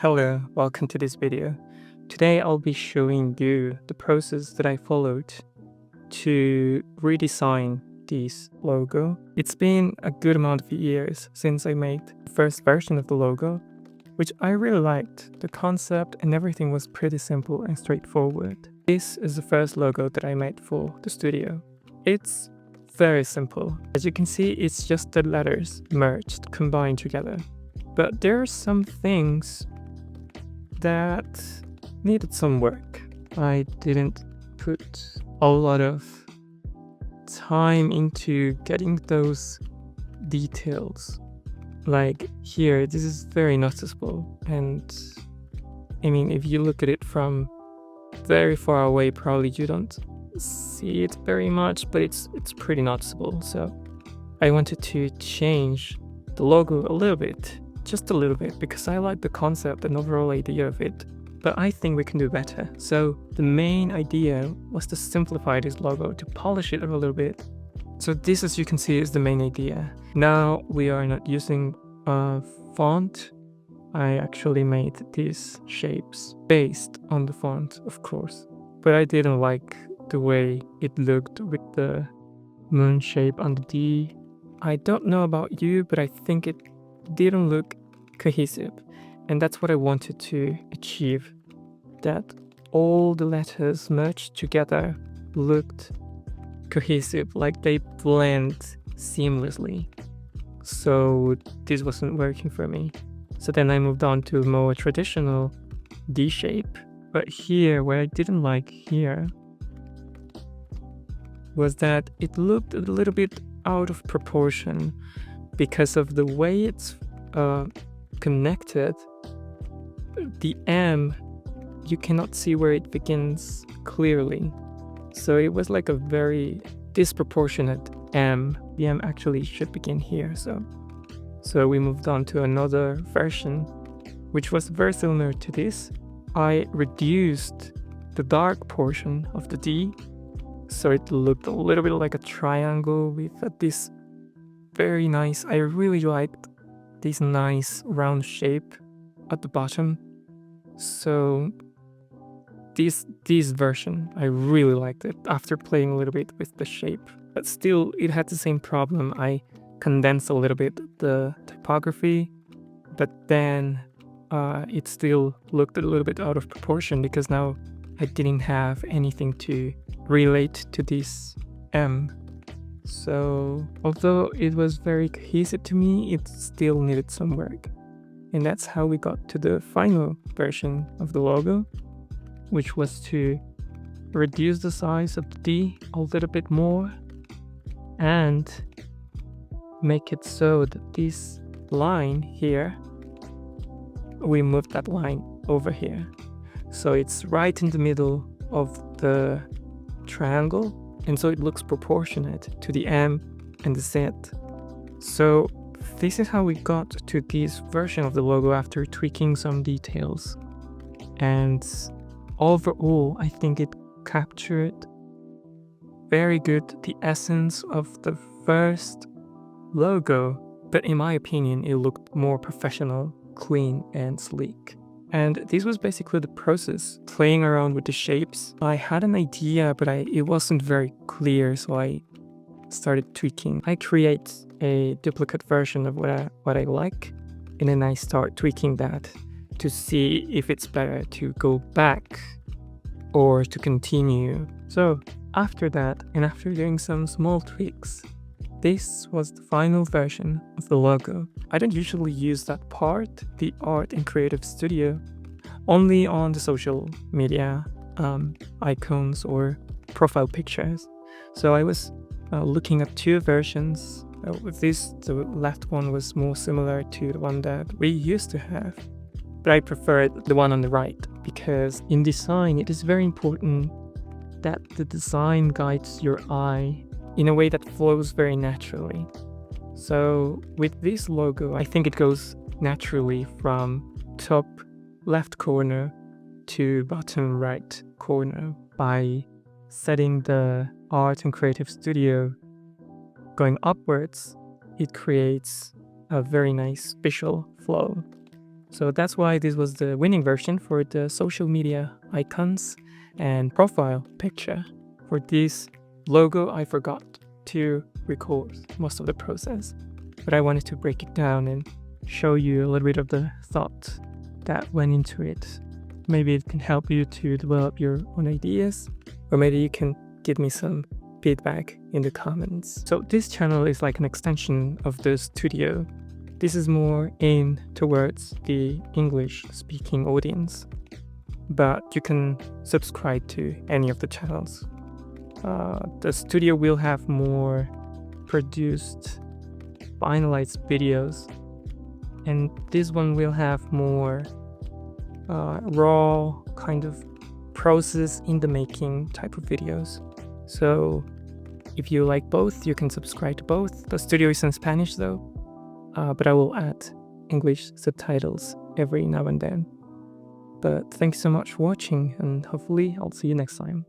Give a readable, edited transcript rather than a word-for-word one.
Hello, welcome to this video. Today I'll be showing you the process that I followed to redesign this logo. It's been a good amount of years since I made the first version of the logo, which I really liked. The concept and everything was pretty simple and straightforward. This is the first logo that I made for the studio. It's very simple. As you can see, it's just the letters merged, combined together. But there are some things that needed some work. I didn't put a lot of time into getting those details. Like here, this is very noticeable, and I mean, if you look at it from very far away, probably you don't see it very much, but it's pretty noticeable. So I wanted to change the logo a little bit, just a little bit, because I like the concept and overall idea of it, but I think we can do better. So the main idea was to simplify this logo, to polish it a little bit. So this, as you can see, is the main idea. Now we are not using a font. I actually made these shapes based on the font, of course, but I didn't like the way it looked with the moon shape on the D. I don't know about you, but I think it didn't look cohesive, and that's what I wanted to achieve, that all the letters merged together looked cohesive, like they blend seamlessly. So this wasn't working for me. So then I moved on to a more traditional D shape. But here, what I didn't like here was that it looked a little bit out of proportion because of the way it's connected. The M, you cannot see where it begins clearly. So it was like a very disproportionate M. The M actually should begin here. So we moved on to another version, which was very similar to this. I reduced the dark portion of the D, so it looked a little bit like a triangle with this very nice, I really liked this nice round shape at the bottom. So this version, I really liked it after playing a little bit with the shape. But still, it had the same problem. I condensed a little bit the typography, but then it still looked a little bit out of proportion because now I didn't have anything to relate to this M. So although it was very cohesive to me, it still needed some work. And that's how we got to the final version of the logo, which was to reduce the size of the D a little bit more and make it so that this line here, we moved that line over here. So it's right in the middle of the triangle, and so it looks proportionate to the M and the Z. So this is how we got to this version of the logo after tweaking some details. And overall, I think it captured very good the essence of the first logo, but in my opinion, it looked more professional, clean, and sleek. And this was basically the process, playing around with the shapes. I had an idea, but it wasn't very clear, so I started tweaking. I create a duplicate version of what I like, and then I start tweaking that to see if it's better to go back or to continue. So after that, and after doing some small tweaks, this was the final version of the logo. I don't usually use that part, the Art and Creative Studio, only on the social media icons or profile pictures. So I was looking at two versions. With this, the left one was more similar to the one that we used to have, but I preferred the one on the right because in design, it is very important that the design guides your eye in a way that flows very naturally. So with this logo, I think it goes naturally from top left corner to bottom right corner by setting the Art and Creative Studio going upwards. It creates a very nice visual flow. So that's why this was the winning version for the social media icons and profile picture. For this logo, I forgot to record most of the process, but I wanted to break it down and show you a little bit of the thought that went into it. Maybe it can help you to develop your own ideas, or maybe you can give me some feedback in the comments. So this channel is like an extension of the studio. This is more aimed towards the English-speaking audience, but you can subscribe to any of the channels. The studio will have more produced, finalized videos, and this one will have more raw kind of process in the making type of videos. So if you like both, you can subscribe to both. The studio is in Spanish though, but I will add English subtitles every now and then. But thanks so much for watching, and hopefully I'll see you next time.